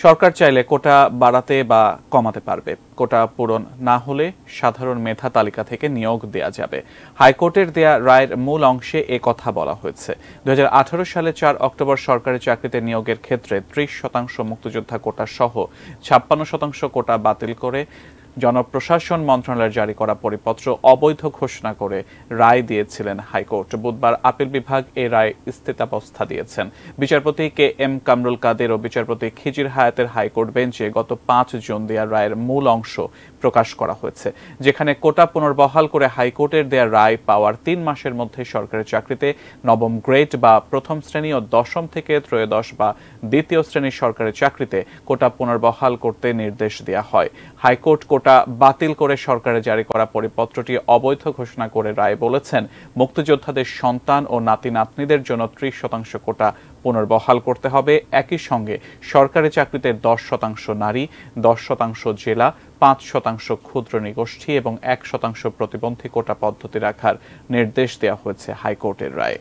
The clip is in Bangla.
সরকার চাইলে কোটা বাড়াতে বা কমাতে পারবে। কোটা পূরণ না হলে সাধারণ মেধা তালিকা থেকে নিয়োগ দেয়া যাবে। হাইকোর্টের দেয়া রায়ের মূল অংশে এ কথা বলা হয়েছে। 2018 সালে 4 অক্টোবর সরকারি চাকরিতে নিয়োগের ক্ষেত্রে 30% মুক্তিযোদ্ধা কোটা সহ 56% কোটা বাতিল করে জনপ্রশাসন মন্ত্রণালয়ের জারি করা পরিপত্র অবৈধ ঘোষণা করে রায় দিয়েছিলেন হাইকোর্ট। বুধবার আপিল বিভাগ এ রায় স্থিতাবস্থা দিয়েছেন। বিচারপতি কে এম কামরুল কাদের ও বিচারপতি খিজির হায়াতের হাইকোর্ট বেঞ্চে গত 5 জুন দেয়া রায়ের মূল অংশ প্রকাশ করা হয়েছে, যেখানে কোটা পুনর্বহাল করে হাইকোর্টের দেয়া রায় পাওয়ার 3 মাসের মধ্যে সরকারি চাকরিতে নবম গ্রেড বা প্রথম শ্রেণী ও দশম থেকে ত্রয়োদশ বা দ্বিতীয় শ্রেণীর সরকারি চাকরিতে কোটা পুনর্বহাল করতে নির্দেশ দেওয়া হয়। হাইকোর্ট কোটা বাতিল করে সরকারের জারি করা পরিপত্রটি অবৈধ ঘোষণা করে রায় বলেছেন, মুক্তিযোদ্ধাদের সন্তান ও নাতি নাতনিদের জন্য 30% কোটা পুনর্বহাল করতে হবে। একই সঙ্গে সরকারি চাকরিতে 10% নারী, 10% জেলা, 5% ক্ষুদ্র নৃগোষ্ঠী এবং 1% প্রতিবন্ধী কোটা পদ্ধতি রাখার নির্দেশ দেওয়া হয়েছে হাইকোর্টের রায়ে।